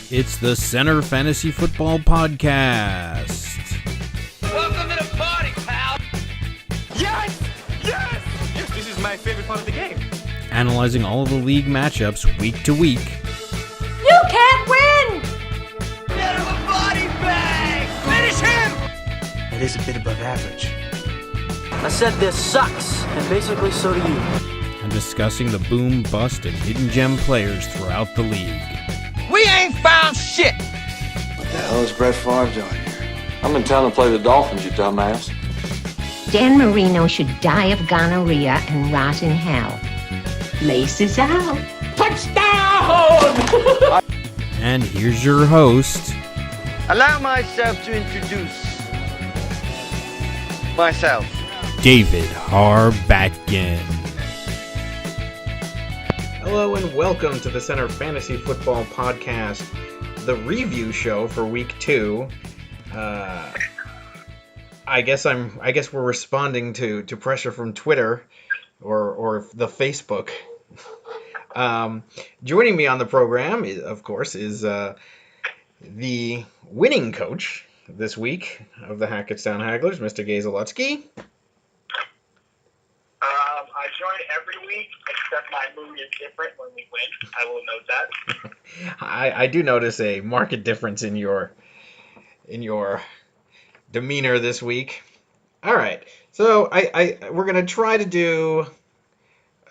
It's the Center Fantasy Football Podcast. Welcome to the party, pal! Yes! Yes! Yes, this is my favorite part of the game. Analyzing all of the league matchups week to week. You can't win! Get him a body bag! Finish him! It is a bit above average. I said this sucks, and basically so do you. And discussing the boom, bust, and hidden gem players throughout the league. We ain't found shit! What the hell is Brett Favre doing here? I'm in town to play the Dolphins, you dumbass. Dan Marino should die of gonorrhea and rot in hell. Laces out. Touchdown! And here's your host, Allow myself to introduce myself. David Harbacken. Hello and welcome to the Center Fantasy Football Podcast, the review show for Week 2. I guess we're responding to pressure from Twitter or the Facebook. Joining me on the program, of course, is the winning coach this week of the Hackettstown Hagglers, Mr. Gazelutsky. I join every week, except my mood is different when we win. I will note that. I do notice a marked difference in your demeanor this week. All right, so we're gonna try to do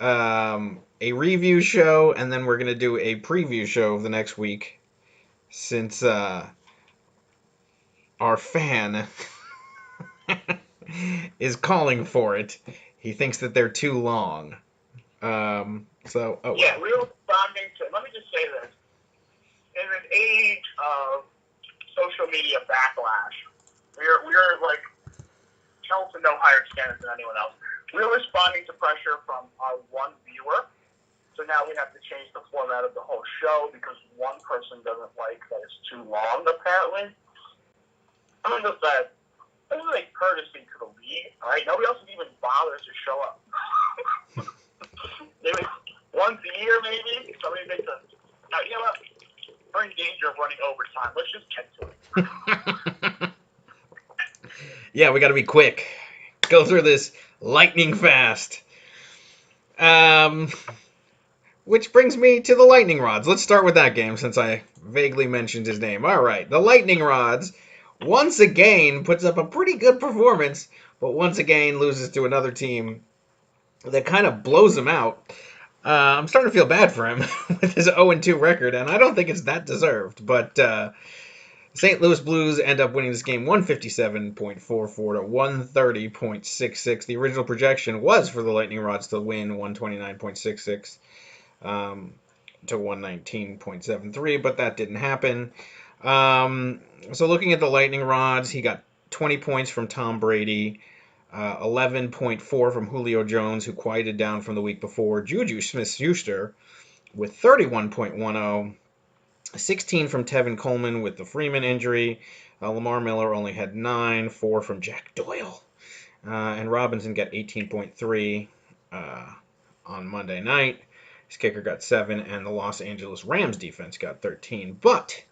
a review show, and then we're gonna do a preview show of the next week, since our fan is calling for it. He thinks that they're too long. Yeah, we're responding to, let me just say this. In an age of social media backlash, we're like held to no higher standards than anyone else. We're responding to pressure from our one viewer. So now we have to change the format of the whole show because one person doesn't like that it's too long, apparently. I don't know if that. This is like courtesy to the league, all right? Nobody else would even bother to show up. Maybe once a year, maybe. Somebody makes a... Now, you know what? We're in danger of running overtime. Let's just get to it. Yeah, we got to be quick. Go through this lightning fast. Which brings me to the Lightning Rods. Let's start with that game since I vaguely mentioned his name. All right, the Lightning Rods once again puts up a pretty good performance, but once again loses to another team that kind of blows him out. I'm starting to feel bad for him with his 0-2 record, and I don't think it's that deserved. But St. Louis Blues end up winning this game 157.44 to 130.66. The original projection was for the Lightning Rods to win 129.66 to 119.73, but that didn't happen. So looking at the Lightning Rods, he got 20 points from Tom Brady, 11.4 from Julio Jones, who quieted down from the week before, Juju Smith-Schuster with 31.10, 16 from Tevin Coleman with the Freeman injury, Lamar Miller only had 9, 4 from Jack Doyle, and Robinson got 18.3 on Monday night. His kicker got 7, and the Los Angeles Rams defense got 13, but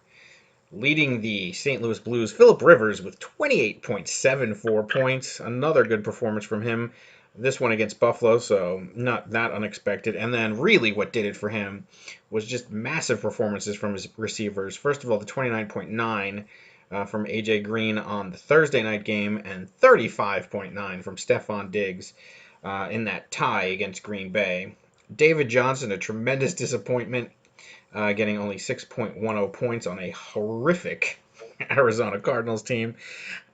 leading the St. Louis Blues, Phillip Rivers with 28.74 points. Another good performance from him. This one against Buffalo, so not that unexpected. And then really what did it for him was just massive performances from his receivers. First of all, the 29.9 from A.J. Green on the Thursday night game, and 35.9 from Stephon Diggs in that tie against Green Bay. David Johnson, a tremendous disappointment, getting only 6.10 points on a horrific Arizona Cardinals team.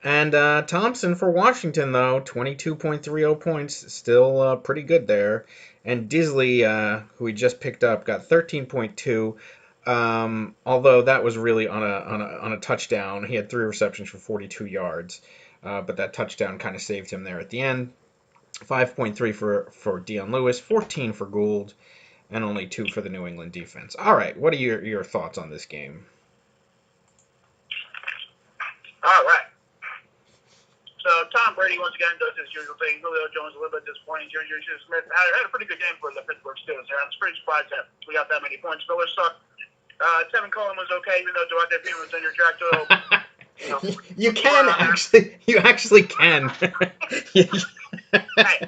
And Thompson for Washington, though, 22.30 points, still pretty good there. And Disley, who we just picked up, got 13.2, although that was really on a touchdown. He had 3 receptions for 42 yards, but that touchdown kind of saved him there at the end. 5.3 for Dion Lewis, 14 for Gould, and only 2 for the New England defense. All right, what are your thoughts on this game? All right. So Tom Brady once again does his usual thing. Julio Jones a little bit disappointing. Juju Smith had a pretty good game for the Pittsburgh Steelers. I was pretty surprised that we got that many points. Miller sucked. Tevin Cohen was okay, even though Devontae Freeman was injured. Jack Doyle. You can actually. You actually can. Hey,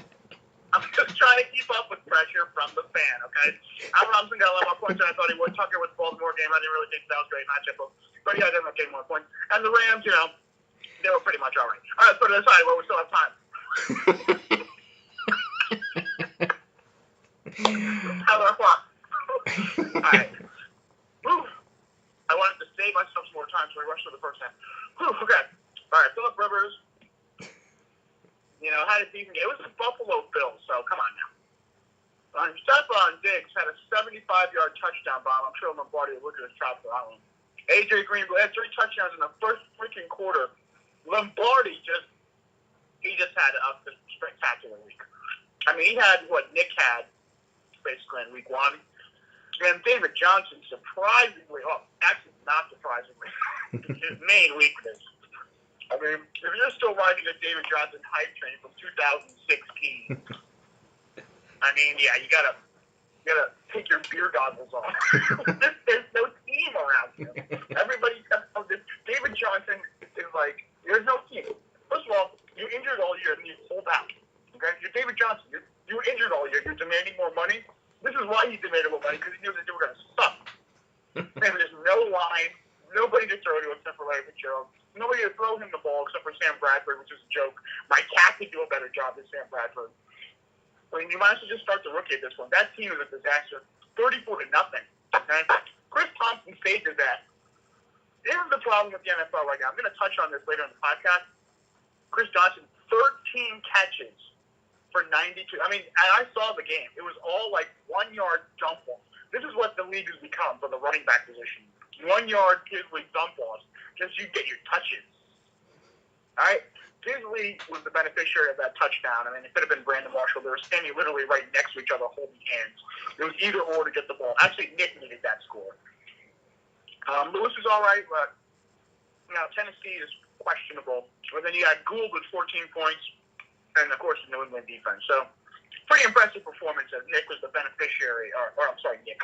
I'm just trying to keep up with pressure from the fan, okay? Al Robinson got a lot more points than I thought he would. Tucker with the Baltimore game, I didn't really think that was a great matchup. But yeah, definitely taking more points. And the Rams, they were pretty much all right. All right, let's put it aside while we still have time. How's our clock? All right. Whew. I wanted to save myself some more time, so I rushed through the first half. Whew, okay. All right, Phillip Rivers. Had a decent game. It was the Buffalo Bills, so come on now. Stephon Diggs had a 75-yard touchdown bomb. I'm sure Lombardi will look at his chop for that one. A.J. Green had 3 touchdowns in the first freaking quarter. Lombardi just had a spectacular week. I mean, he had what Nick had basically in week 1. And David Johnson, actually not surprisingly, his main weakness. I mean, if you're still riding the David Johnson hype train from 2016, I mean, yeah, you gotta take your beer goggles off. There's no team around him. Everybody David Johnson is like, there's no team. First of all, you're injured all year and you hold out. Okay, you're David Johnson. You're injured all year. You're demanding more money. This is why he demanded more money, because he knew that they were going to suck. And there's no line, nobody to throw to except for Larry Fitzgerald. Nobody to throw him the ball except for Sam Bradford, which is a joke. My cat could do a better job than Sam Bradford. I mean, you might as well just start the rookie at this point. That team is a disaster. 34-0. Okay? Chris Thompson saved his ass. This is the problem with the NFL right now. I'm going to touch on this later in the podcast. Chris Johnson, 13 catches for 92. I mean, I saw the game. It was all like 1-yard dump offs. This is what the league has become for the running back position. 1-yard Disley dump offs. Just you get your touches. All right? Disley was the beneficiary of that touchdown. I mean, it could have been Brandon Marshall. They were standing literally right next to each other holding hands. It was either or to get the ball. Actually, Nick needed that score. Lewis is all right, but Tennessee is questionable. But then you got Gould with 14 points, and, of course, the New England defense. So, pretty impressive performance as Nick was the beneficiary. Or I'm sorry, Nick.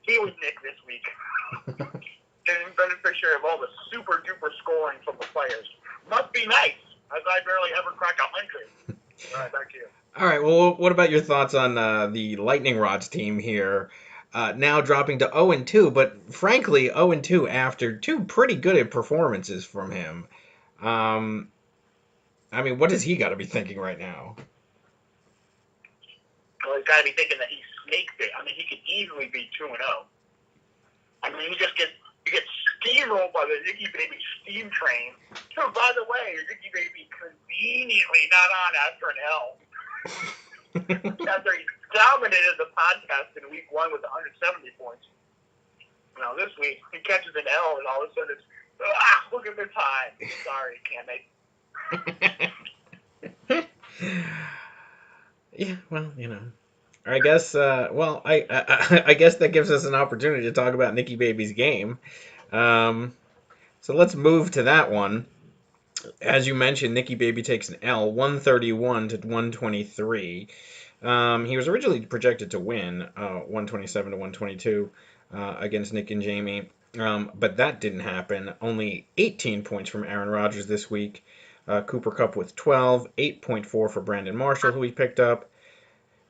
He was Nick this week. And beneficiary of all the super-duper scoring from the players. Must be nice, as I barely ever crack 100. All right, back to you. All right, well, what about your thoughts on the Lightning Rods team here? Now dropping to 0-2, but frankly, 0-2 after 2 pretty good performances from him. I mean, what does he got to be thinking right now? Well, he's got to be thinking that he snaked it. I mean, he could easily be 2-0. I mean, he gets steamrolled by the Nicky Baby steam train. So, by the way, Nicky Baby conveniently not on after an L. After he dominated the podcast in week 1 with 170 points. This week, he catches an L, and all of a sudden it's, look at the time. Sorry, can't make it. Yeah, well, I guess. I guess that gives us an opportunity to talk about Nicky Baby's game. So let's move to that one. As you mentioned, Nicky Baby takes an L, 131 to 123. He was originally projected to win 127 to 122 against Nick and Jamie, but that didn't happen. Only 18 points from Aaron Rodgers this week. Cooper Kupp with 12, 8.4 for Brandon Marshall, who he picked up.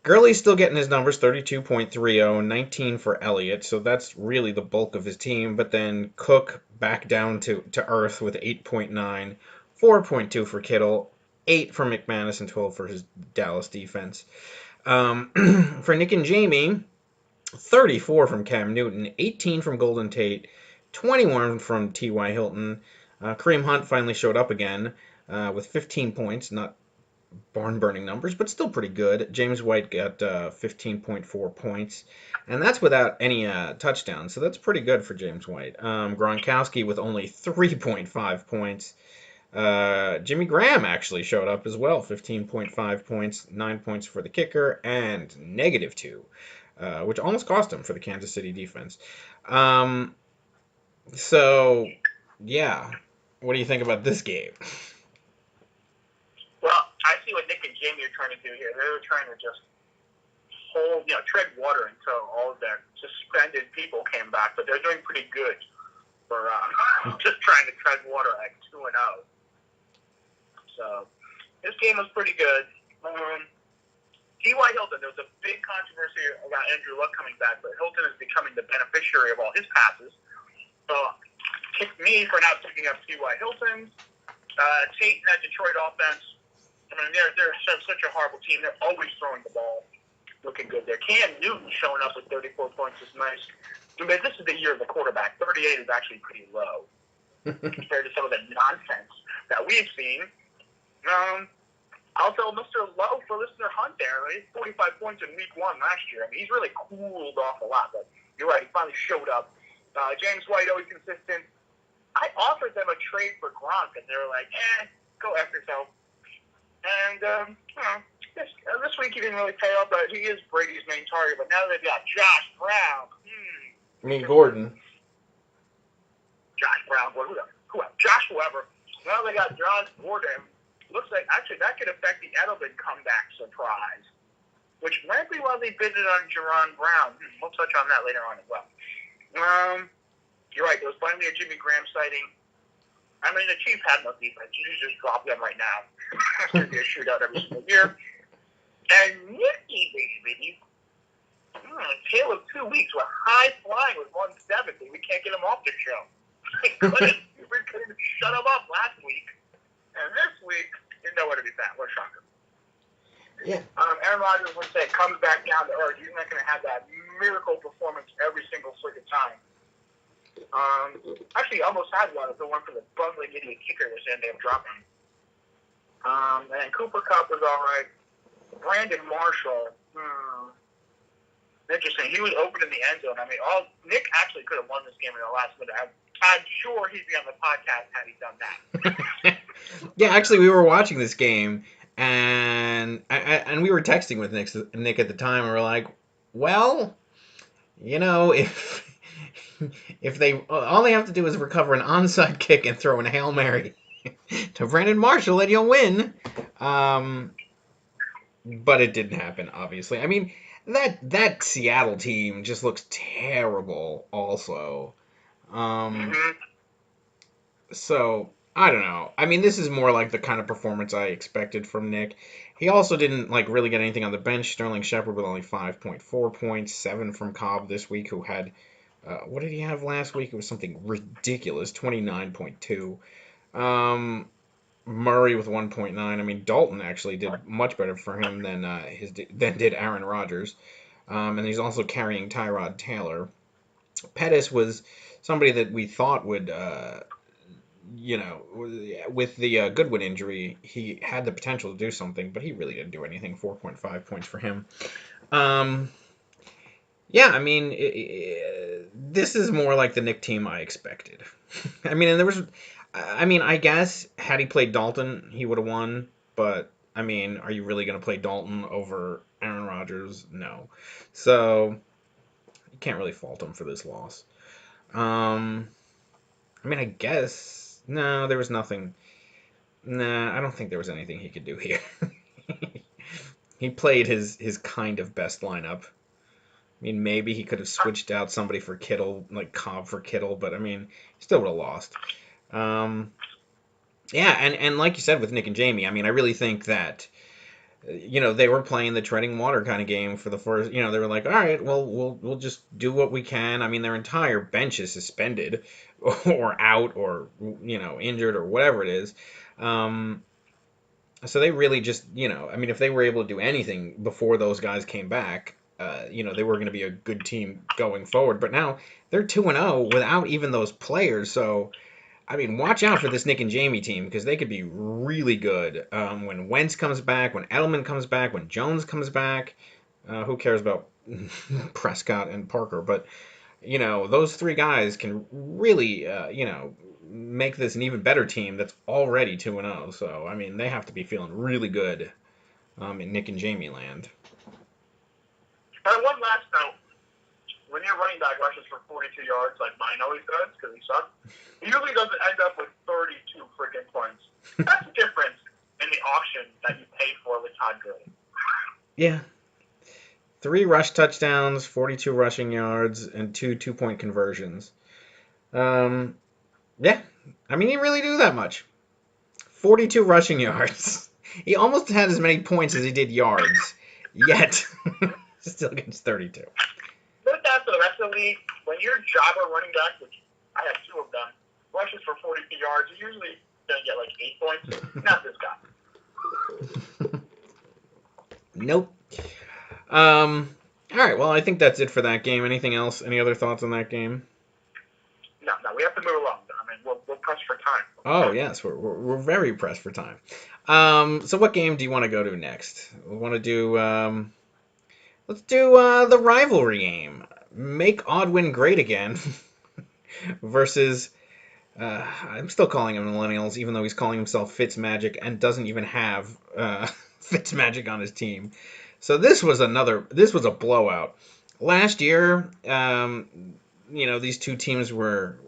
Gurley's still getting his numbers, 32.30, 19 for Elliott, so that's really the bulk of his team. But then Cook back down to earth with 8.9, 4.2 for Kittle, 8 for McManus, and 12 for his Dallas defense. For Nick and Jamie, 34 from Cam Newton, 18 from Golden Tate, 21 from T.Y. Hilton. Kareem Hunt finally showed up again with 15 points, not barn-burning numbers, but still pretty good. James White got 15.4 points, and that's without any touchdowns, so that's pretty good for James White. Gronkowski with only 3.5 points. Jimmy Graham actually showed up as well, 15.5 points, 9 points for the kicker, and -2, which almost cost him for the Kansas City defense. So, yeah, what do you think about this game? Well, I see what Nick and Jamie are trying to do here. They're trying to just tread water until all of their suspended people came back, but they're doing pretty good for just trying to tread water at 2-0. So this game was pretty good. T.Y. Hilton, there was a big controversy about Andrew Luck coming back, but Hilton is becoming the beneficiary of all his passes. So kicked me for not picking up T.Y. Hilton. Tate and that Detroit offense, I mean, they're such a horrible team. They're always throwing the ball. Looking good there. Cam Newton showing up with 34 points is nice. I mean, this is the year of the quarterback. 38 is actually pretty low compared to some of the nonsense that we've seen. Also, Mr. Lowe for Listener Hunt there. He had 45 points in week 1 last year. I mean, he's really cooled off a lot, but you're right. He finally showed up. James White, always consistent. I offered them a trade for Gronk, and they were like, go F yourself. And, this week he didn't really pay off, but he is Brady's main target. But now they've got Josh Brown. I mean, Gordon. Josh Brown, Josh whoever. Now they got Josh Gordon. Looks like, actually, that could affect the Edelman comeback surprise, which might be why they bid it on Jerron Brown. We'll touch on that later on as well. You're right, there was finally a Jimmy Graham sighting. I mean, the Chiefs have no defense. You just drop them right now. It's going to be a shootout every single year. And Nicky, baby, tale of 2 weeks. We're high-flying with 170. We can't get him off the show. We couldn't shut him up last week. And this week, you're nowhere to be found. What a shocker. Yeah. Aaron Rodgers would say comes back down to earth. He's not going to have that miracle performance every single freaking time. Actually, almost had one if it weren't for the bungling idiot kicker was ended up dropping. And Cooper Kupp was all right. Brandon Marshall, interesting. He was open in the end zone. I mean, Nick actually could have won this game in the last minute. I'm sure he'd be on the podcast had he done that. Yeah, actually, we were watching this game, and we were texting with Nick at the time, and we're like, well, if they all they have to do is recover an onside kick and throw a Hail Mary to Brandon Marshall, and you'll win. But it didn't happen, obviously. I mean, that Seattle team just looks terrible also. So, I don't know. I mean, this is more like the kind of performance I expected from Nick. He also didn't really get anything on the bench. Sterling Shepard with only 5.4 points, 7 from Cobb this week, who had, what did he have last week? It was something ridiculous, 29.2. Murray with 1.9. I mean, Dalton actually did much better for him than did Aaron Rodgers. And he's also carrying Tyrod Taylor. Pettis was somebody that we thought would, with the Goodwin injury, he had the potential to do something, but he really didn't do anything. 4.5 points for him. Yeah, I mean, this is more like the Nick team I expected. I mean, I guess had he played Dalton, he would have won. But, I mean, are you really going to play Dalton over Aaron Rodgers? No. So, you can't really fault him for this loss. I mean, I guess, no, there was nothing. Nah, I don't think there was anything he could do here. He played his kind of best lineup. I mean, maybe he could have switched out somebody for Kittle, like Cobb for Kittle, but, I mean, he still would have lost. Yeah, and like you said with Nick and Jamie, I mean, I really think that, they were playing the treading water kind of game for the first, they were like, all right, well, we'll just do what we can. I mean, their entire bench is suspended or out or, injured or whatever it is. So they really just, I mean, if they were able to do anything before those guys came back, they were going to be a good team going forward. But now they're 2-0 without even those players. So, I mean, watch out for this Nick and Jamie team because they could be really good when Wentz comes back, when Edelman comes back, when Jones comes back. Who cares about Prescott and Parker? But, those three guys can really, make this an even better team that's already 2-0. So, I mean, they have to be feeling really good in Nick and Jamie land. One last note. When your running back rushes for 42 yards, like mine always does, because he sucks, he usually doesn't end up with 32 freaking points. That's the difference in the auction that you paid for with Todd Gurley. Yeah. 3 rush touchdowns, 42 rushing yards, and 2 2-point conversions. Yeah. I mean, he didn't really do that much. 42 rushing yards. He almost had as many points as he did yards, yet still gets 32. Put that for the rest of the league. When your jobber running back, which I have 2 of them, rushes for 42 yards, you're usually going to get like 8 points. Not this guy. Nope. All right, well, I think that's it for that game. Anything else? Any other thoughts on that game? No, we have to move along. I mean, we're pressed for time. Oh, yes, we're very pressed for time. So what game do you want to go to next? We want to do, let's do the rivalry game. Make Oddwin great again versus, I'm still calling him Millennials, even though he's calling himself Fitzmagic and doesn't even have Fitzmagic on his team. So this was a blowout. Last year, these two teams were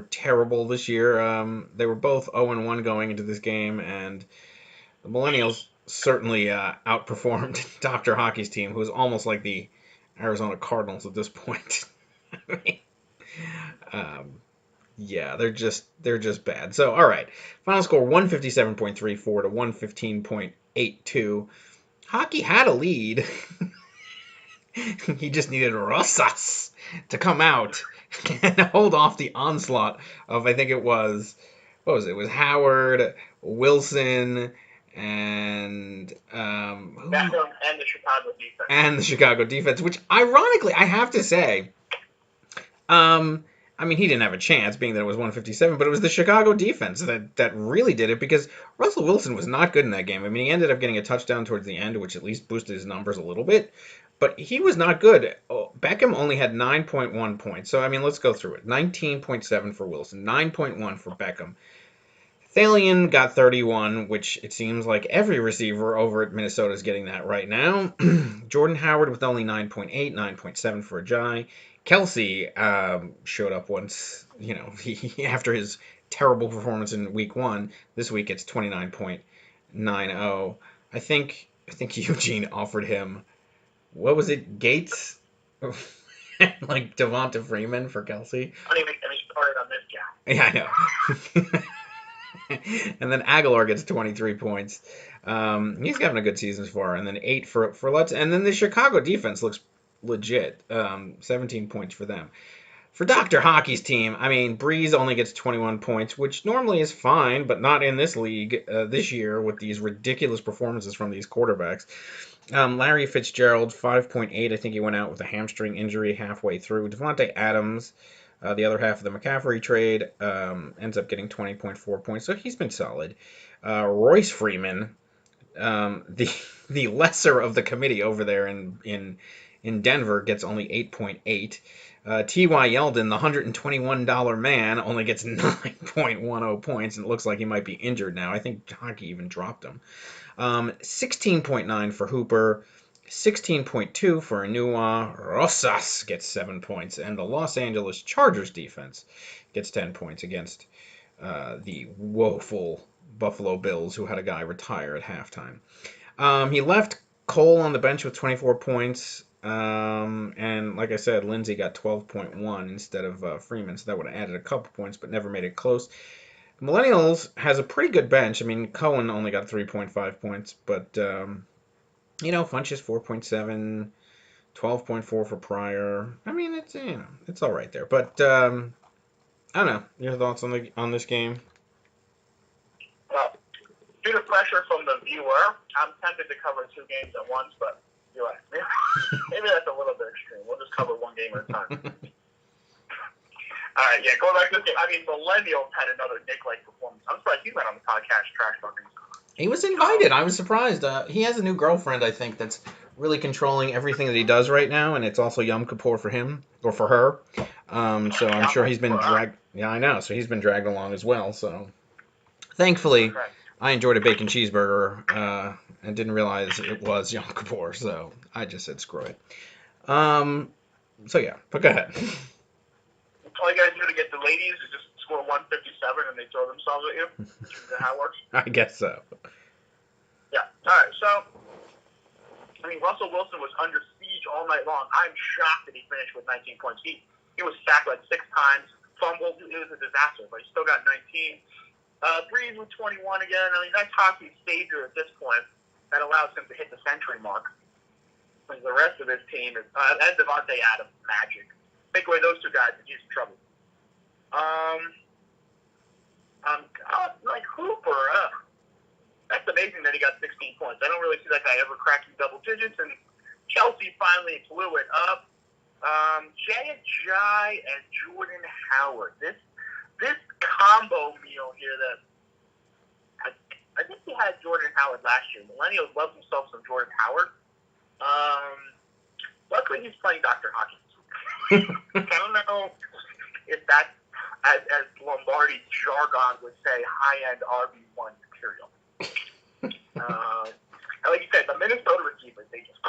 terrible this year. They were both 0-1 going into this game, and the Millennials certainly outperformed Dr. Hockey's team, who is almost like the Arizona Cardinals at this point. Yeah, they're just bad. So, all right. Final score 157.34 to 115.82. Hockey had a lead. He just needed Rosas to come out and hold off the onslaught of, I think it was, what was it? It was Howard, Wilson, and Beckham and the Chicago defense. And the Chicago defense, which ironically, I have to say, I mean, he didn't have a chance, being that it was 157, but it was the Chicago defense that really did it, because Russell Wilson was not good in that game. I mean, he ended up getting a touchdown towards the end, which at least boosted his numbers a little bit, but he was not good. Beckham only had 9.1 points, so, I mean, let's go through it. 19.7 for Wilson, 9.1 for Beckham. Thalian got 31, which it seems like every receiver over at Minnesota is getting that right now. Jordan Howard with only 9.8, 9.7 for Ajayi. Kelsey showed up once, he after his terrible performance in week 1. This week it's 29.90. I think Eugene offered him, what was it, Gates? Like Devonta Freeman for Kelsey. I don't even get me started on this guy. Yeah, I know. And then Aguilar gets 23 points. He's having a good season so far. And then 8 for Lutz. And then the Chicago defense looks legit. 17 points for them. For Dr. Hockey's team, I mean, Breeze only gets 21 points, which normally is fine, but not in this league this year with these ridiculous performances from these quarterbacks. Larry Fitzgerald, 5.8. I think he went out with a hamstring injury halfway through. Devontae Adams, the other half of the McCaffrey trade, ends up getting 20.4 points, so he's been solid. Royce Freeman, the lesser of the committee over there in Denver, gets only 8.8. T.Y. Yeldon, the $121 man, only gets 9.10 points, and it looks like he might be injured now. I think Hockey even dropped him. 16.9 for Hooper, 16.2 for Anua. Rosas gets 7 points, and the Los Angeles Chargers defense gets 10 points against the woeful Buffalo Bills, who had a guy retire at halftime. He left Cole on the bench with 24 points, and like I said, Lindsey got 12.1 instead of Freeman, so that would have added a couple points, but never made it close. Millennials has a pretty good bench. I mean, Cohen only got 3.5 points, but, Funches 4.7, 12.4 for Pryor. I mean, it's all right there. But, I don't know. Your thoughts on this game? Well, due to pressure from the viewer, I'm tempted to cover 2 games at once, but you're right. Maybe that's a little bit extreme. We'll just cover 1 game at a time. All right, yeah, going back to this game. I mean, Millennials had another Nick-like performance. I'm surprised he went on the podcast trash talking. He was invited. I was surprised. He has a new girlfriend, I think, that's really controlling everything that he does right now, and it's also Yom Kippur for him, or for her. So I'm sure he's been dragged. Yeah, I know. So he's been dragged along as well. So thankfully, I enjoyed a bacon cheeseburger and didn't realize it was Yom Kippur, so I just said screw it. So yeah, but go ahead. All you guys do to get the ladies is just score 157 and they throw themselves at you? Is that how it works? I guess so. Yeah. All right. So, I mean, Russell Wilson was under siege all night long. I'm shocked that he finished with 19 points. He was sacked like 6 times, fumbled. It was a disaster, but he still got 19. Breeze with 21 again. I mean, that's Hockey's savior at this point. That allows him to hit the century mark. And the rest of his team is, and Devontae Adams, magic. Take away those 2 guys, and he's in trouble. Like Hooper, that's amazing that he got 16 points. I don't really see that guy ever cracking double digits, and Chelsea finally blew it up. Jay Ajayi and Jordan Howard. This combo meal here that I think he had Jordan Howard last year. Millennials love themselves some Jordan Howard. Luckily, he's playing Dr. Hockey. I don't know if that's, as Lombardi jargon would say, high-end RB1 material. Like you said, the Minnesota receivers, they just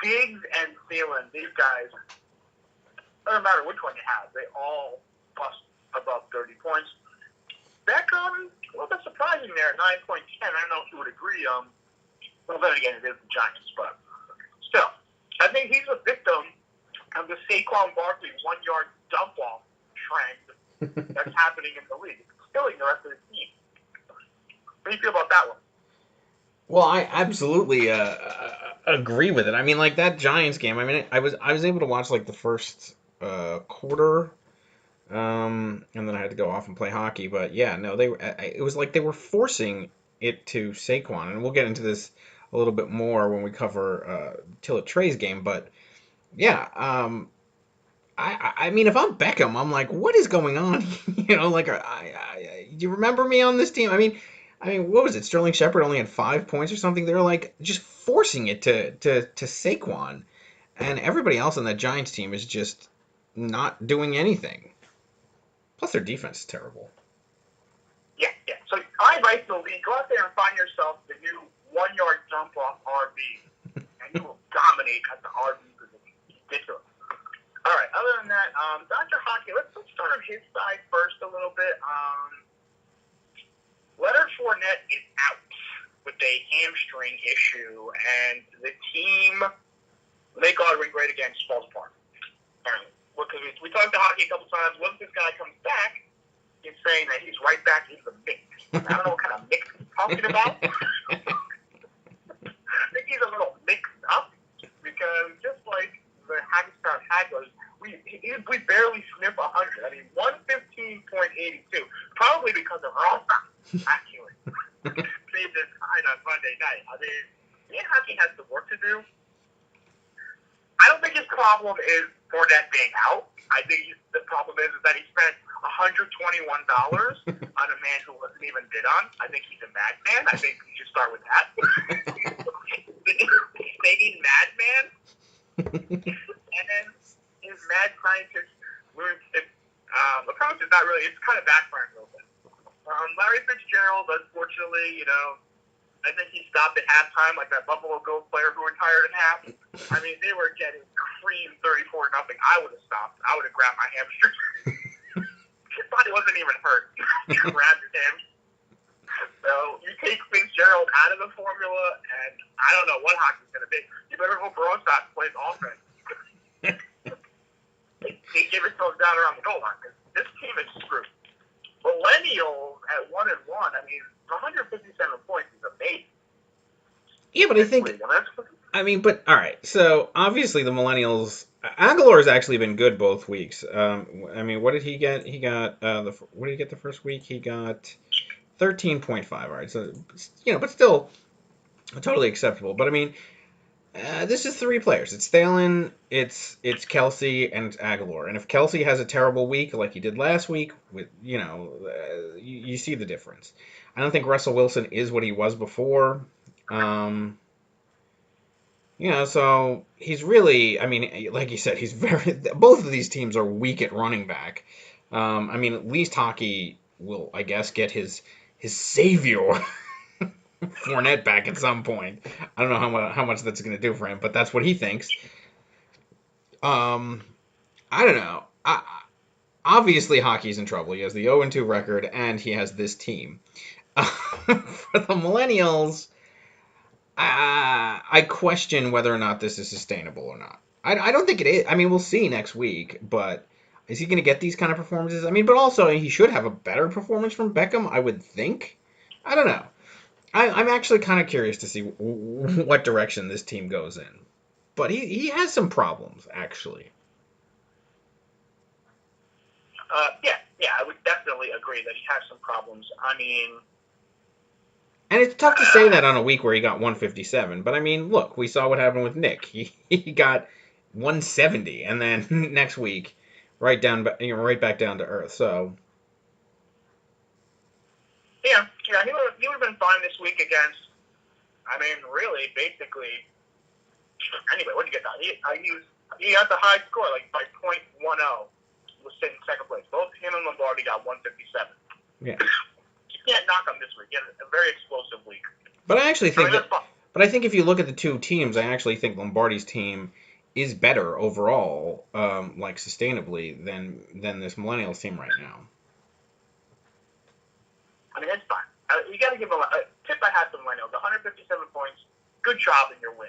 Diggs and Thielen, these guys, doesn't matter which one you have, they all bust above 30 points. Beckham, a little bit surprising there at 9.10. I don't know if you would agree. Well, then again, it is the Giants, but still, I think he's a victim of the Saquon Barkley 1-yard dump-off trend that's happening in the league. It's killing the rest of the team. What do you feel about that one? Well, I absolutely agree with it. I mean, like that Giants game. I mean, I was able to watch like the first quarter, and then I had to go off and play hockey. But yeah, no, it was like they were forcing it to Saquon, and we'll get into this a little bit more when we cover Tillett Trey's game. But yeah, I mean, if I'm Beckham, I'm like, what is going on? You know, like, do you remember me on this team? I mean, what was it? Sterling Shepard only had 5 points or something. They're like just forcing it to Saquon, and everybody else on that Giants team is just not doing anything. Plus, their defense is terrible. Yeah. So I advise the league, go out there and find yourself the new 1-yard dump off RB, and you will dominate at the RB position. Ridiculous. All right. Other than that, Dr. Hockey, let's start on his side first a little bit. Leonard Fournette is out with a hamstring issue, and the team, they got it great again, falls apart. Apparently. Because we talked to Hockey a couple times. Once this guy comes back, he's saying that he's right back in the mix. I don't know what kind of mix he's talking about. I think he's a little mixed up, because just like the Hackettstown Hagglers, we barely snip 100. I mean, 115.82, probably because of Rosa, actually. Saved his time on Monday night. I mean, Hockey has some work to do. I don't think his problem is Fournette being out. I think the problem is that he spent $121 on a man who wasn't even bid on. I think he's a madman. I think we should start with that. Saying madman. And then his mad scientist approach is not really, it's kind of backfiring a little bit. Larry Fitzgerald, unfortunately, I think he stopped at halftime like that Buffalo Bills player who retired at half. I mean, they were getting creamed 34-0. I would have stopped. I would have grabbed my hamstring. His body wasn't even hurt. He grabbed his hamstring. So you take Fitzgerald out of the formula, and I don't know what hockey's going to be. You better hope Rosas plays offense. They give themselves down around the goal line, because this team is screwed. Millennials at 1-1, I mean, 157 points is amazing. Yeah, but I think, but all right. So obviously the Millennials, Aguilar's actually been good both weeks. I mean, what did he get? He got what did he get the first week? He got 13.5. All right, so but still totally acceptable. But I mean, this is 3 players. It's Thielen, it's Kelsey, and it's Aguilar. And if Kelsey has a terrible week like he did last week, with you see the difference. I don't think Russell Wilson is what he was before. So he's really, I mean, like you said, both of these teams are weak at running back. I mean, at least Hockey will, I guess, get his savior Fournette back at some point. I don't know how much that's going to do for him, but that's what he thinks. I don't know. Obviously, Hockey's in trouble. He has the 0-2 record, and he has this team. For the Millennials, I question whether or not this is sustainable or not. I don't think it is. I mean, we'll see next week, but is he going to get these kind of performances? I mean, but also he should have a better performance from Beckham, I would think. I don't know. I'm actually kind of curious to see what direction this team goes in. But he has some problems, actually. Yeah, I would definitely agree that he has some problems. I mean... And it's tough to say that on a week where he got 157. But, I mean, look, we saw what happened with Nick. He got 170, and then next week, right back down to earth. So... Yeah, he would have been fine this week against, I mean, really, basically, anyway, what did you get down? He had the high score, like by .10, was sitting second place. Both him and Lombardi got 157. Yeah. You can't knock him this week. He had a very explosive week. But I actually think but I think if you look at the two teams, I actually think Lombardi's team is better overall, like sustainably, than this Millennials team right now. I mean, it's fine. You got to give him a tip I had to Millennials. 157 points. Good job in your win.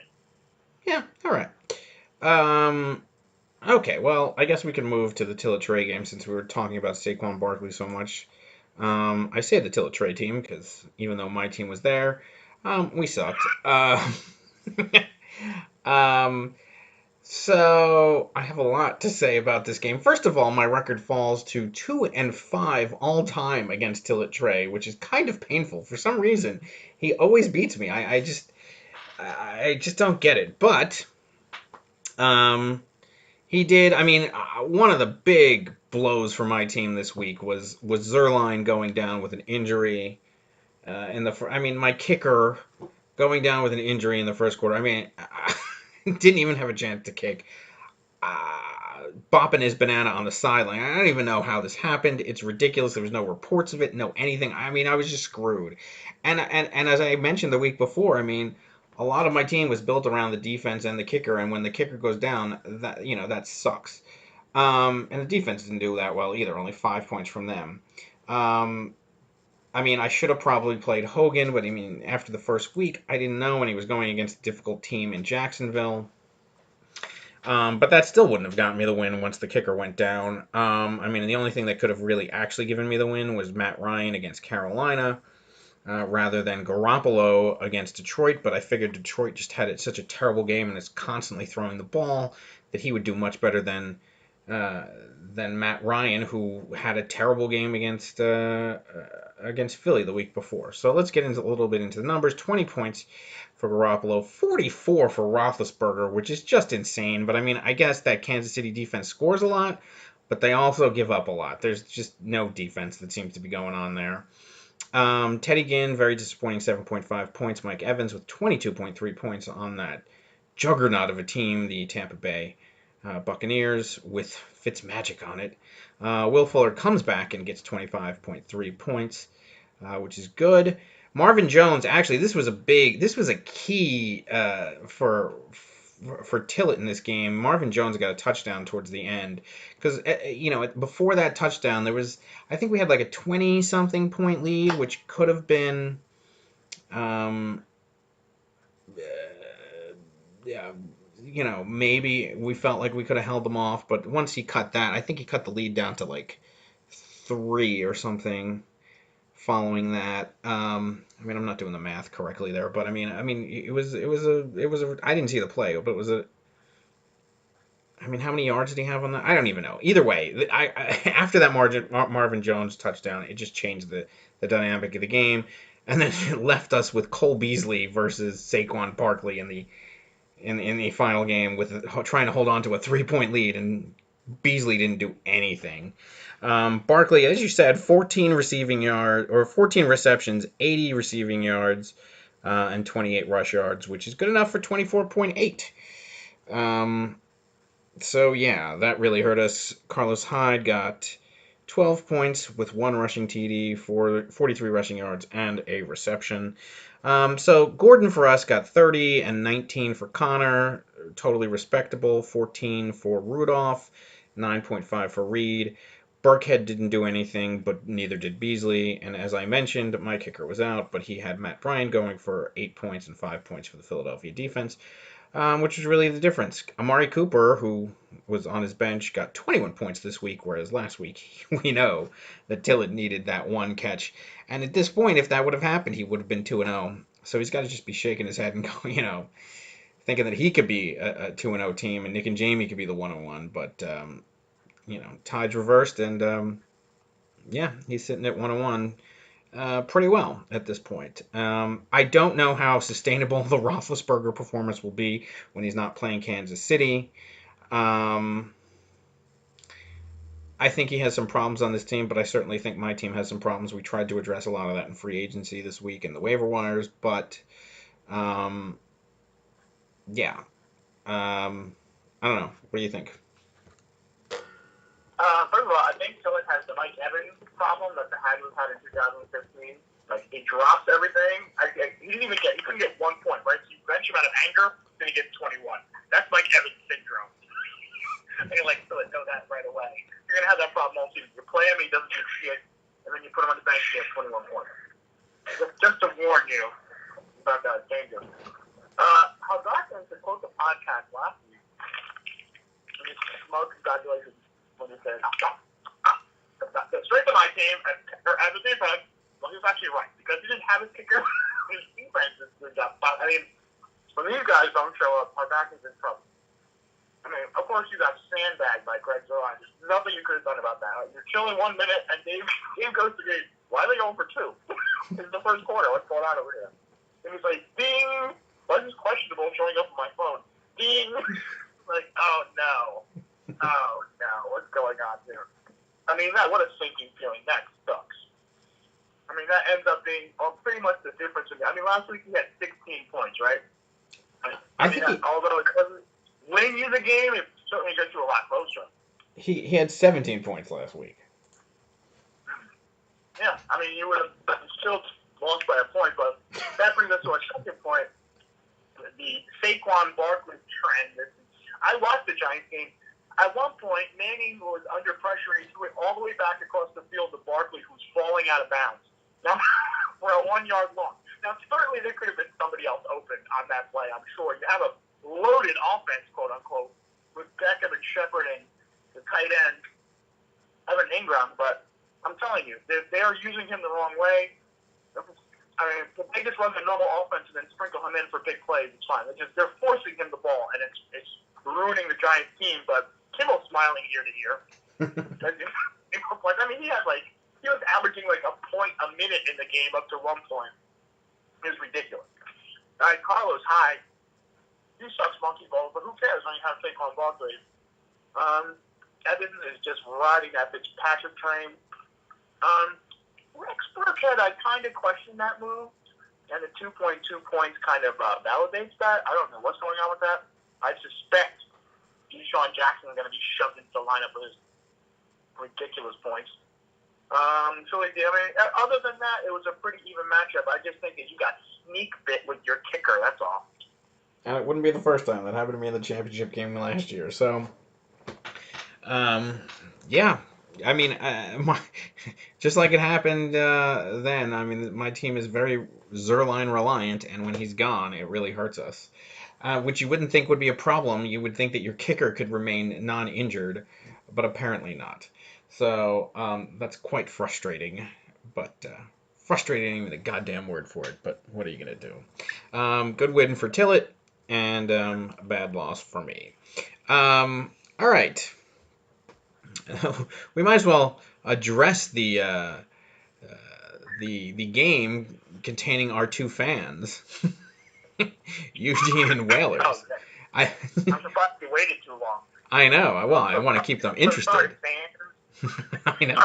Yeah, all right. Okay, well, I guess we can move to the Tilla-Trey game since we were talking about Saquon Barkley so much. I say the Tilla-Trey team because even though my team was there, we sucked. So I have a lot to say about this game. First of all, my record falls to 2-5 all time against Tilla-Trey, which is kind of painful. For some reason, he always beats me. I just don't get it. But he did. I mean, one of the big blows for my team this week was Zerline going down with an injury. My kicker going down with an injury in the first quarter. I mean, didn't even have a chance to kick. Bopping his banana on the sideline. I don't even know how this happened. It's ridiculous. There was no reports of it, no anything. I mean, I was just screwed. And as I mentioned the week before, I mean, a lot of my team was built around the defense and the kicker, and when the kicker goes down, that sucks. And the defense didn't do that well either. Only 5 points from them. I mean, I should have probably played Hogan, but I mean, after the first week, I didn't know, and he was going against a difficult team in Jacksonville. But that still wouldn't have gotten me the win once the kicker went down. I mean, the only thing that could have really actually given me the win was Matt Ryan against Carolina, rather than Garoppolo against Detroit. But I figured Detroit just had such a terrible game and is constantly throwing the ball that he would do much better than Matt Ryan, who had a terrible game against Philly the week before. So let's get a little bit into the numbers. 20 points for Garoppolo, 44 for Roethlisberger, which is just insane. But I mean, I guess that Kansas City defense scores a lot, but they also give up a lot. There's just no defense that seems to be going on there. Teddy Ginn, very disappointing, 7.5 points. Mike Evans with 22.3 points on that juggernaut of a team, the Tampa Bay Buccaneers, with Fitzmagic on it. Will Fuller comes back and gets 25.3 points, which is good. Marvin Jones, actually, this was a key for Tillett in this game. Marvin Jones got a touchdown towards the end because before that touchdown I think we had like a 20-something point lead, which could have been maybe we felt like we could have held them off, but once he cut that, I think he cut the lead down to like 3 or something. Following that, I mean, I'm not doing the math correctly there, but I mean, it was a. I didn't see the play, but it was a. I mean, how many yards did he have on that? I don't even know. Either way, after that Marvin Jones touchdown, it just changed the dynamic of the game, and then it left us with Cole Beasley versus Saquon Barkley in the final game with trying to hold on to a 3-point lead, and Beasley didn't do anything. Barkley, as you said, 14 receptions, 80 receiving yards, and 28 rush yards, which is good enough for 24.8. So yeah, that really hurt us. Carlos Hyde got 12 points with 1 rushing TD, 43 rushing yards, and a reception. So Gordon for us got 30 and 19 for Connor, totally respectable. 14 for Rudolph, 9.5 for Reed. Burkhead didn't do anything, but neither did Beasley. And as I mentioned, my kicker was out, but he had Matt Bryant going for 8 points and 5 points for the Philadelphia defense, which was really the difference. Amari Cooper, who was on his bench, got 21 points this week, whereas last week we know that Tillett needed that one catch. And at this point, if that would have happened, he would have been 2-0. So he's got to just be shaking his head and going, thinking that he could be a 2-0 team and Nick and Jamie could be the 1-1. But, tides reversed, and he's sitting at 1-1 pretty well at this point. I don't know how sustainable the Roethlisberger performance will be when he's not playing Kansas City. I think he has some problems on this team, but I certainly think my team has some problems. We tried to address a lot of that in free agency this week in the waiver wires, but I don't know. What do you think? First of all, I think Tillett has the Mike Evans problem that the Haggles had in 2015. Like, he drops everything. He couldn't get 1 point, right? So you bench him out of anger, then he gets 21. That's Mike Evans syndrome. And Tillett know that right away. You're going to have that problem all season. You play him, he doesn't do shit, and then you put him on the bench, he has 21 points. Just to warn you about that danger. Hazard to quote the podcast last week. Congratulations when he said, the strength of my team, as a defense, well, he was actually right. Because he didn't have his kicker, his defense is good job. But, when these guys don't show up, our back is in trouble. Of course, you got sandbagged by Greg Zuerlein. There's nothing you could have done about that. You're chilling 1 minute, and Dave goes to me, why are they going for 2? It's the first quarter. What's going on over here? And he's like, ding! Why is this questionable showing up on my phone? Ding! Like, oh, no. Oh, no. What's going on here? What a sinking feeling. That sucks. That ends up being pretty much the difference. Last week he had 16 points, right? Although it doesn't win you the game, it certainly gets you a lot closer. He had 17 points last week. Yeah, you would have still lost by a point, but that brings us to our second point. The Saquon Barkley trend. I watched the Giants game. At one point, Manning was under pressure and he threw it all the way back across the field to Barkley, who's falling out of bounds. Now, for a 1 yard long. Now, certainly there could have been somebody else open on that play, I'm sure. You have a loaded offense, quote unquote, with Beckham and Shepard and the tight end, Evan Ingram, but I'm telling you, they're using him the wrong way. If they just run the normal offense and then sprinkle him in for big plays, it's fine. They're forcing him the ball, and it's ruining the Giants team, but Kimmel's smiling ear to ear. He was averaging a point a minute in the game up to 1 point. It was ridiculous. All right, Carlos, hi. He sucks monkey ball, but who cares when you have Saquon Barkley? Evans is just riding that Fitzpatrick train. Rex Burkhead, I kind of question that move, and the 2.2 points kind of validates that. I don't know what's going on with that. I suspect Deshaun Jackson is going to be shoved into the lineup with his ridiculous points. Other than that, it was a pretty even matchup. I just think that you got sneak bit with your kicker, that's all. It wouldn't be the first time. That happened to me in the championship game last year. So, just like it happened then, my team is very Zuerlein reliant, and when he's gone, it really hurts us. Which you wouldn't think would be a problem. You would think that your kicker could remain non-injured, but apparently not. So, that's quite frustrating, but frustrating ain't even the goddamn word for it, but what are you going to do? Good win for Tillett, and a bad loss for me. All right. We might as well address the game containing our two fans, Eugene and Whalers. I'm surprised you waited too long. I know. Well, I want to keep them interested. I know.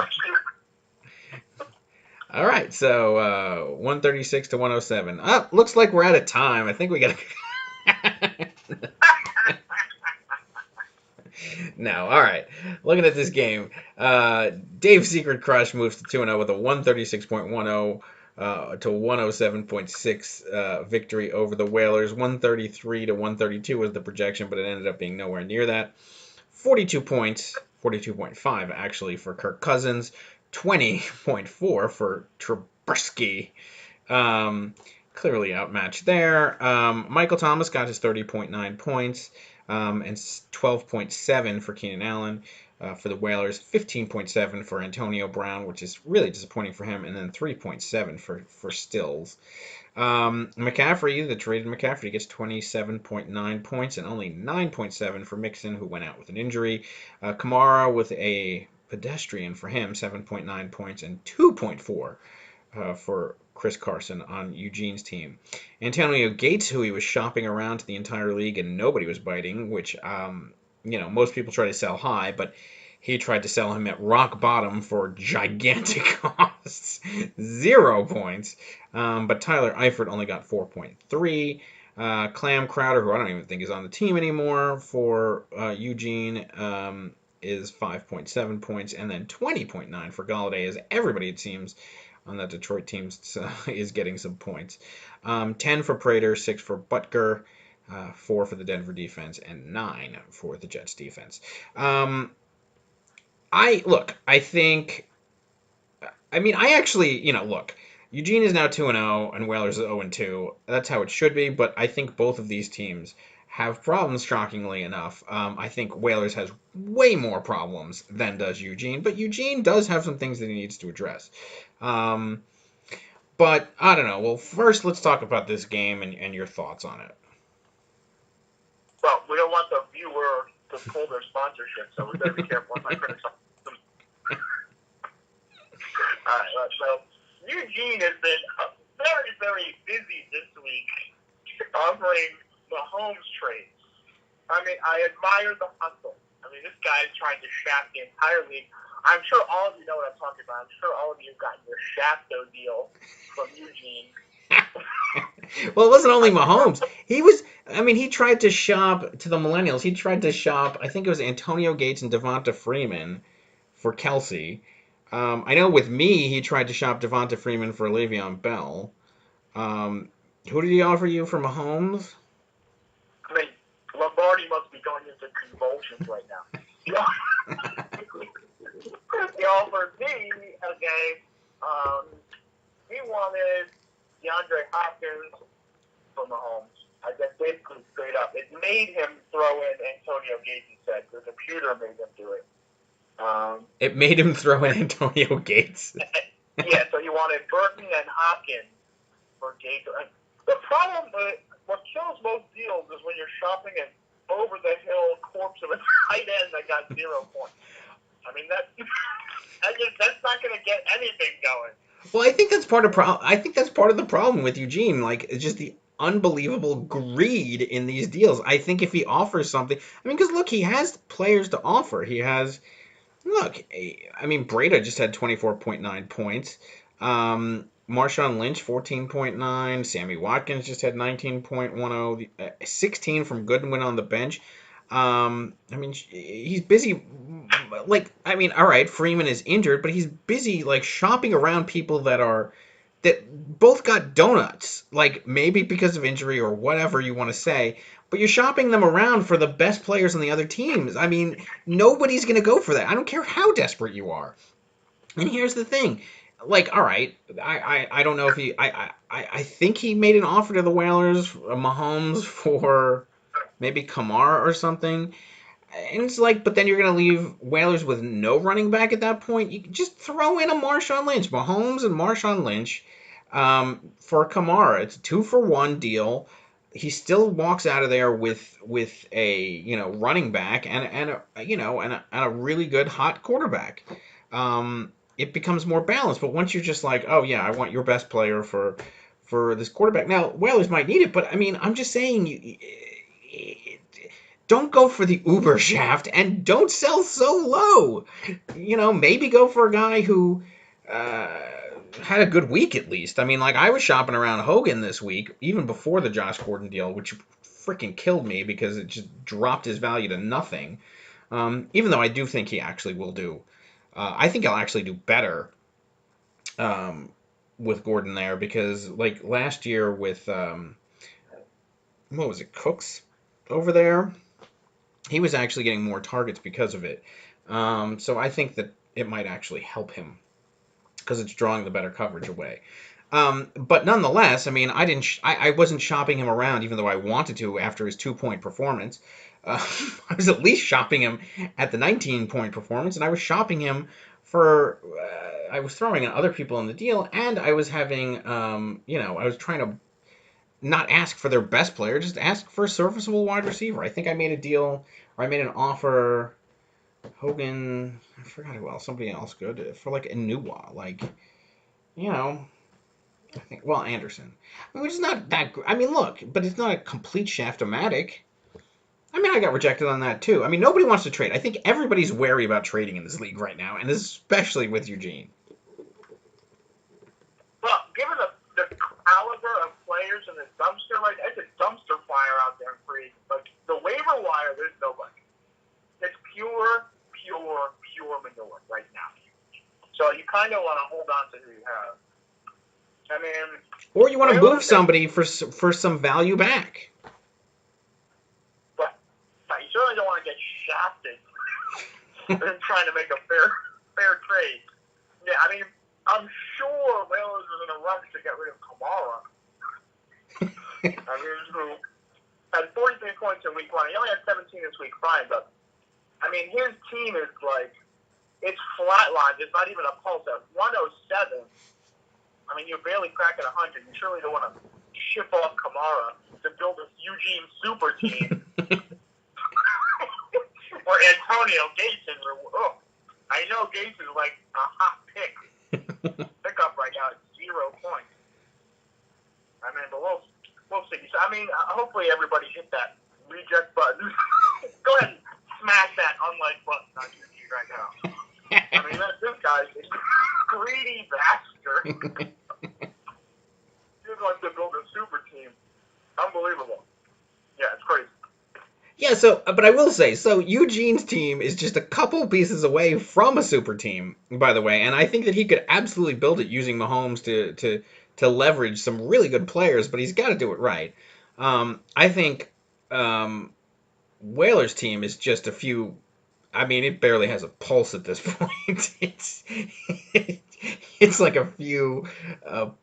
All right, so 136 to 107. Looks like we're out of time. I think we got to... No, all right. Looking at this game, Dave's Secret Crush moves to 2-0 with a 136.10 to 107.6 victory over the Whalers. 133 to 132 was the projection, but it ended up being nowhere near that. 42 points 42.5 actually for Kirk Cousins, 20.4 for Trubisky. Clearly outmatched there. Michael Thomas got his 30.9 points, and 12.7 for Keenan Allen. For the Whalers, 15.7 for Antonio Brown, which is really disappointing for him, and then 3.7 for Stills. McCaffrey, the traded McCaffrey, gets 27.9 points and only 9.7 for Mixon, who went out with an injury. Kamara with a pedestrian for him, 7.9 points and 2.4 for Chris Carson on Eugene's team. Antonio Gates, who he was shopping around to the entire league and nobody was biting, which, most people try to sell high, but he tried to sell him at rock bottom for gigantic costs. 0 points. But Tyler Eifert only got 4.3. Clam Crowder, who I don't even think is on the team anymore for Eugene, is 5.7 points. And then 20.9 for Galladay, as everybody, it seems, on that Detroit team is getting some points. 10 for Prater, 6 for Butker, 4 for the Denver defense, and 9 for the Jets defense. Eugene is now 2-0 and Whalers is 0-2. That's how it should be, but I think both of these teams have problems, shockingly enough. I think Whalers has way more problems than does Eugene, but Eugene does have some things that he needs to address. But I don't know. Well, first let's talk about this game and your thoughts on it. Well, we don't want the viewer to pull their sponsorship, so we better be careful. I'm not criticizing them. All right, so Eugene has been very, very busy this week offering Mahomes trades. I mean, I admire the hustle. I mean, this guy's trying to shaft the entire league. I'm sure all of you know what I'm talking about. I'm sure all of you have gotten your Shafto deal from Eugene. Well, it wasn't only Mahomes. He tried to shop to the millennials. He tried to shop, I think it was Antonio Gates and Devonta Freeman for Kelsey. I know with me, he tried to shop Devonta Freeman for Le'Veon Bell. Who did he offer you for Mahomes? I mean, Lombardi must be going into convulsions right now. He offered me a game. He wanted DeAndre Hopkins for Mahomes. I guess basically straight up. It made him throw in Antonio Gates instead. The computer made him do it. It made him throw in Antonio Gates. Yeah, so he wanted Burton and Hopkins for Gates. The problem, what kills most deals is when you're shopping an over-the-hill corpse of a tight end that got 0 points. I mean, that's not going to get anything going. Well, I think that's part of the problem with Eugene. Like, it's just the unbelievable greed in these deals. I think if he offers something, because look, he has players to offer. He has, Breda just had 24.9 points. Marshawn Lynch 14.9. Sammy Watkins just had 19.10. 16 from Goodwin on the bench. He's busy. All right, Freeman is injured, but he's busy shopping around people that both got donuts. Maybe because of injury or whatever you want to say, but you're shopping them around for the best players on the other teams. Nobody's going to go for that. I don't care how desperate you are. And here's the thing. All right, I don't know if he... I think he made an offer to the Whalers, Mahomes, for maybe Kamara or something. And it's but then you're going to leave Whalers with no running back at that point. You can just throw in a Marshawn Lynch. Mahomes and Marshawn Lynch for Kamara. It's a 2-for-1 deal. He still walks out of there with a running back and a really good hot quarterback. It becomes more balanced. But once you're just oh yeah, I want your best player for this quarterback. Now Whalers might need it, but I'm just saying don't go for the Uber shaft and don't sell so low. Maybe go for a guy who had a good week at least. I was shopping around Hogan this week, even before the Josh Gordon deal, which freaking killed me because it just dropped his value to nothing. Even though I do think he actually will do. I think he'll actually do better with Gordon there because, last year with, what was it, Cooks over there? he was actually getting more targets because of it. So I think that it might actually help him because it's drawing the better coverage away. But nonetheless, I mean, I wasn't shopping him around, even though I wanted to after his 2-point performance. I was at least shopping him at the 19-point performance, and I was shopping him for. I was throwing in other people in the deal, and I was having, I was trying to not ask for their best player, just ask for a serviceable wide receiver. I think I made a deal, or I made an offer. Hogan, I forgot who else. Somebody else good for like Inua, like, I think, well, Anderson. I mean, which is not that. I mean, look, but it's not a complete shaft-o-matic. I mean, I got rejected on that too. I mean, nobody wants to trade. I think everybody's wary about trading in this league right now, and especially with Eugene. Well, given the caliber of players in the dumpster, like it's a dumpster fire out there in free. But the waiver wire, there's nobody. It's pure manure right now. So you kind of want to hold on to who you have. I mean, or you want to move somebody for some value back. But you certainly don't want to get shafted in trying to make a fair trade. Yeah, I mean, I'm sure Whalers is in a rush to get rid of Kamara. I mean, who had 43 points in week 1. He only had 17 this week, fine, but I mean, his team is like, it's flatlined. It's not even a pulse at 107. I mean, you're barely cracking 100. You surely don't want to ship off Kamara to build this Eugene super team. Or Antonio Gates. I know Gates is like a hot pick. Pickup right now at 0 points. I mean, but we'll see. So, I mean, hopefully everybody hit that reject button. Go ahead and smash that unlike button on YouTube right now. I mean, this guy's a greedy bastard. He's like to build a super team. Unbelievable. Yeah, it's crazy. Yeah, so, but I will say, so Eugene's team is just a couple pieces away from a super team, by the way, and I think that he could absolutely build it using Mahomes to leverage some really good players, but he's got to do it right. I think Whalers' team is just a few. I mean, it barely has a pulse at this point. It's like a few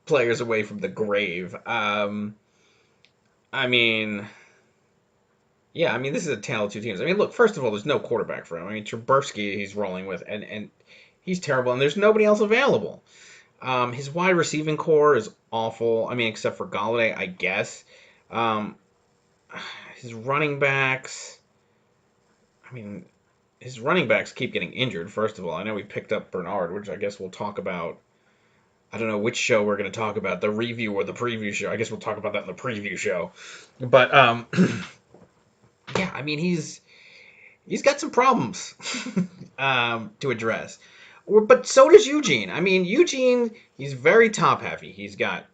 players away from the grave. I mean, yeah, I mean, this is a tale of two teams. I mean, look, first of all, there's no quarterback for him. I mean, Trubisky he's rolling with, and he's terrible, and there's nobody else available. His wide receiving core is awful. I mean, except for Galladay, I guess. His running backs, I mean, his running backs keep getting injured, first of all. I know we picked up Bernard, which I guess we'll talk about. I don't know which show we're going to talk about, the review or the preview show. I guess we'll talk about that in the preview show. But, yeah, I mean, he's got some problems to address. But so does Eugene. I mean, Eugene, he's very top-heavy. He's got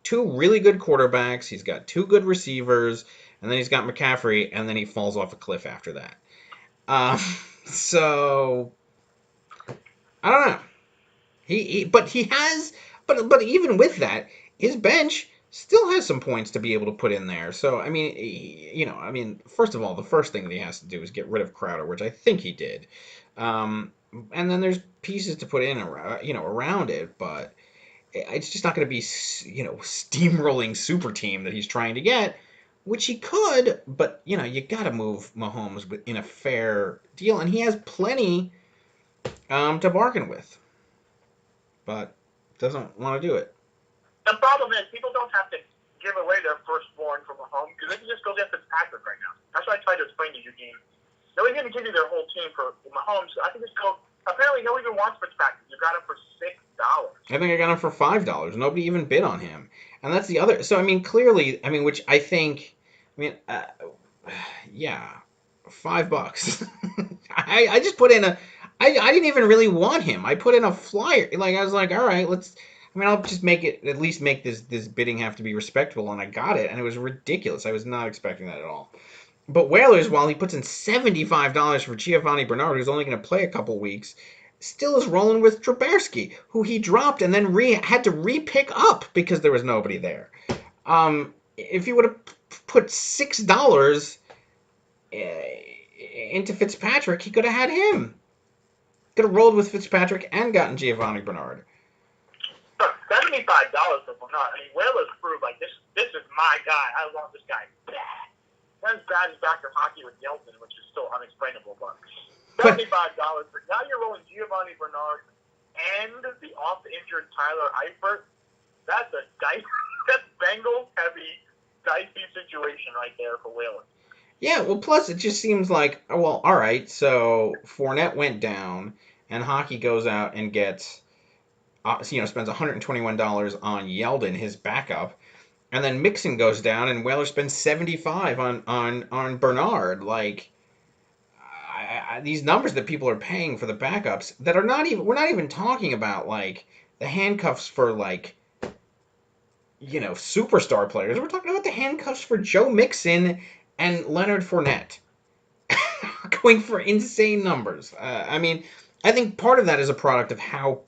2 really good quarterbacks. He's got 2 good receivers. And then he's got McCaffrey, and then he falls off a cliff after that. So I don't know. But even with that, his bench still has some points to be able to put in there. So I mean, first of all, the first thing that he has to do is get rid of Crowder, which I think he did. And then there's pieces to put in around it, but it's just not going to be steamrolling super team that he's trying to get. Which he could, but, you got to move Mahomes in a fair deal, and he has plenty to bargain with, but doesn't want to do it. The problem is people don't have to give away their firstborn for Mahomes because they can just go get Fitzpatrick right now. That's what I tried to explain to Eugene. Nobody's going to give you their whole team for Mahomes. I think it's go. Apparently, no one even wants Fitzpatrick. You got him for $6. I think I got him for $5. Nobody even bid on him, and that's the other. So I mean, clearly, which I think. Yeah, $5. I just put in I didn't even really want him. I put in a flyer. Like, I was like, all right, I'll just at least make this bidding have to be respectable, and I got it, and it was ridiculous. I was not expecting that at all. But Whalers, while he puts in $75 for Giovanni Bernard, who's only going to play a couple weeks, still is rolling with Trubisky, who he dropped and then had to re-pick up because there was nobody there. If he would have put $6, into Fitzpatrick, he could have had him. Could have rolled with Fitzpatrick and gotten Giovanni Bernard. $75 for Bernard. I mean, Whalers proved like this is my guy. I want this guy bad. Not as bad as Dr. Hockey with Yeltsin, which is still unexplainable, but $75. But now you're rolling Giovanni Bernard and the off-injured Tyler Eifert. That's Bengals heavy, dicey situation right there for Whalers. Yeah, well, plus it just seems like, well, all right, so Fournette went down, and Hockey goes out and gets, spends $121 on Yeldon, his backup, and then Mixon goes down, and Whalers spends $75 on Bernard. Like, these numbers that people are paying for the backups that are not even, we're not even talking about, like, the handcuffs for, like, superstar players. We're talking about the handcuffs for Joe Mixon and Leonard Fournette. Going for insane numbers. I mean, I think part of that is a product of how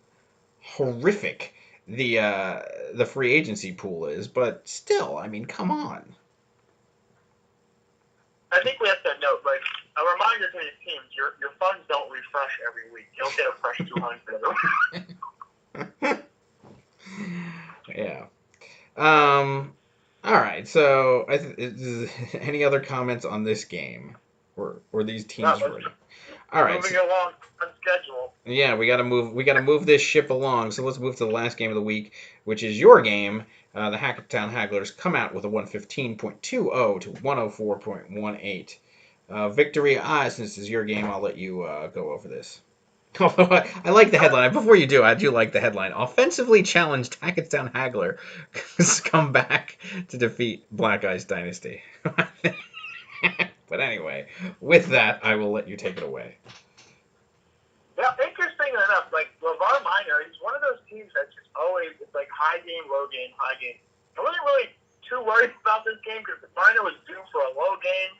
horrific the free agency pool is, but still, I mean, come on. I think we have to note, like, a reminder to these teams, your funds don't refresh every week. You don't get a fresh 200 every week. Yeah. All right. So, any other comments on this game, or these teams? All right. Moving along on schedule. Yeah, we gotta move this ship along. So let's move to the last game of the week, which is your game. The Hackettstown Hagglers come out with a 115.20 to 104.18 victory. Since it's your game, I'll let you go over this. Although I like the headline. Before you do, I do like the headline. Offensively challenged Hackettstown Haggler come back to defeat Black Ice Dynasty. But anyway, with that, I will let you take it away. Yeah, interesting enough, like, LeVar Minor, he's one of those teams that's just always, it's like high game, low game, high game. I wasn't really too worried about this game because Minor was due for a low game,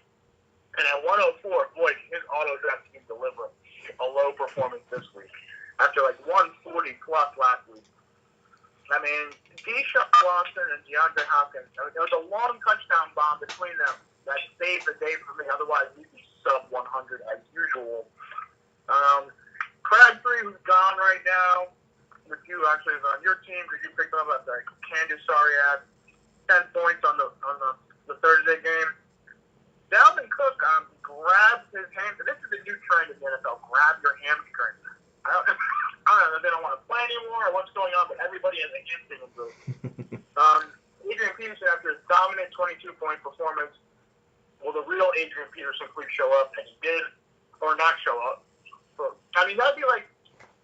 and at 104, boy, his auto draft can deliver a low performance this week. After, like, 140 plus last week. I mean, Deshaun Watson and DeAndre Hopkins, there was a long touchdown bomb between them that saved the day for me. Otherwise, we'd be sub 100 as usual. Crabtree, who's gone right now, with you actually is on your team because you picked him up at Candace Sariad, 10 points on the Thursday game. Dalvin Cook grabs his hand. This is a new trend in the NFL. Grab your hamstring. I don't know if they don't want to play anymore or what's going on, but everybody has a hamstring injury. Adrian Peterson, after his dominant 22-point performance, will the real Adrian Peterson please show up? And he did, or not show up. So, I mean, that'd be like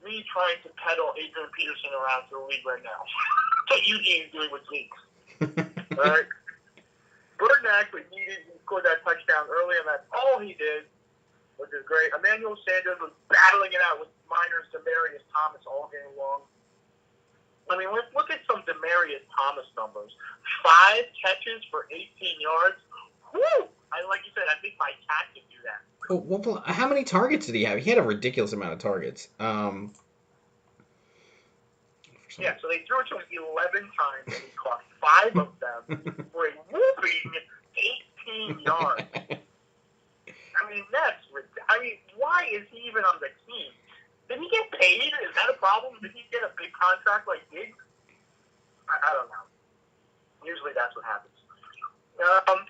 me trying to peddle Adrian Peterson around to the league right now. What Eugene's doing with Zeeks. All right? Burton actually he scored that touchdown early, and that's all he did, which is great. Emmanuel Sanders was battling it out with Miners, Demarius Thomas all game long. I mean, let's look at some Demarius Thomas numbers. 5 catches for 18 yards. Woo! Like you said, I think my cat can do that. Well, how many targets did he have? He had a ridiculous amount of targets. Yeah, so they threw it to him 11 times, and he caught 5 of them for a whooping 18 yards. Why is he even on the team? Did he get paid? Is that a problem? Did he get a big contract like Diggs? I don't know. Usually that's what happens.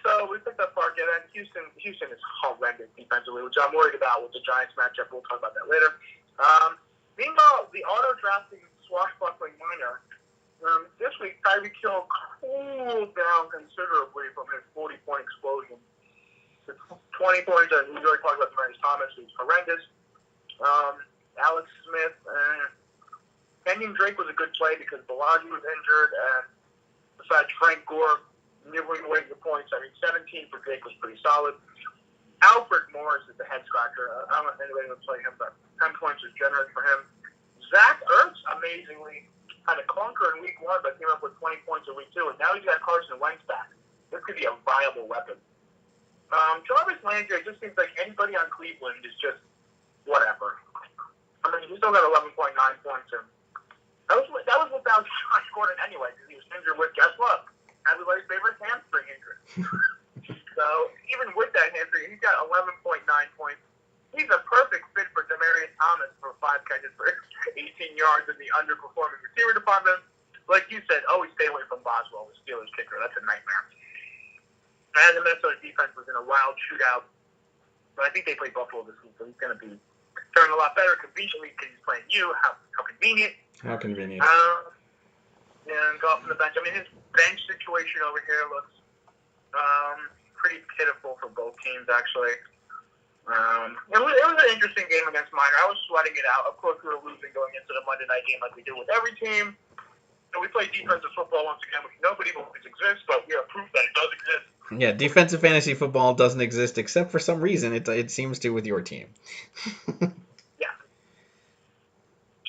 So we picked up Parkett, and Houston is horrendous defensively, which I'm worried about with the Giants matchup. We'll talk about that later. Meanwhile, the auto-drafting swashbuckling Minor, this week Tyreek Hill cooled down considerably from his 40-point explosion. The 20 points, and we already talked about Demarius Thomas, who's horrendous. Alex Smith, Kenyon Drake was a good play because Bellagio was injured, and besides Frank Gore nibbling away the points, 17 for Drake was pretty solid. Alfred Morris is the head scratcher. I don't know if anybody would play him, but 10 points was generous for him. Zach Ertz, amazingly, had a clunker in week 1, but came up with 20 points in week 2, and now he's got Carson Wentz back. This could be a viable weapon. Jarvis Landry, it just seems like anybody on Cleveland is just whatever. I mean, he still got 11.9 points, and that was without Josh Gordon anyway, because he was injured with, guess what? Everybody's favorite hamstring injury. So even with that hamstring, he's got 11.9 points catches for 18 yards in the underperforming receiver department. Like you said, always stay away from Boswell, the Steelers kicker. That's a nightmare. And the Minnesota defense was in a wild shootout. But I think they play Buffalo this week, so he's going to be turning a lot better conveniently because he's playing you. How convenient. How convenient. And go off from the bench. I mean, his bench situation over here looks pretty pitiful for both teams, actually. It was an interesting game against Minor. I was sweating it out. Of course, we were losing going into the Monday night game like we do with every team. And we play defensive football once again, which nobody believes exists, but we are proof that it does exist. Yeah, defensive fantasy football doesn't exist except for some reason it seems to with your team. Yeah.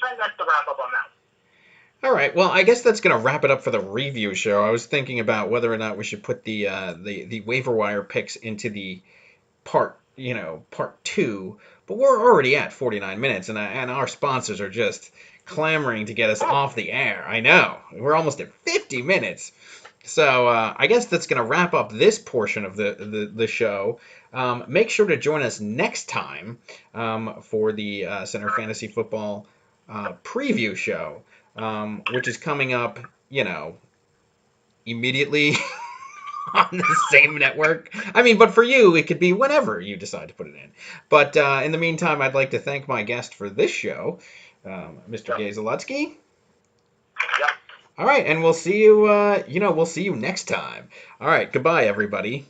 And that's the wrap up on that. All right, well, I guess that's going to wrap it up for the review show. I was thinking about whether or not we should put the waiver wire picks into the part 2, but we're already at 49 minutes, and our sponsors are just clamoring to get us off the air. I know. We're almost at 50 minutes. So I guess that's going to wrap up this portion of the show. Make sure to join us next time for the Center Fantasy Football preview show, which is coming up, immediately on the same network. I mean, but for you, it could be whenever you decide to put it in. But in the meantime, I'd like to thank my guest for this show, Mr. Gazelutsky. Yep. All right, and we'll see you. We'll see you next time. All right, goodbye, everybody.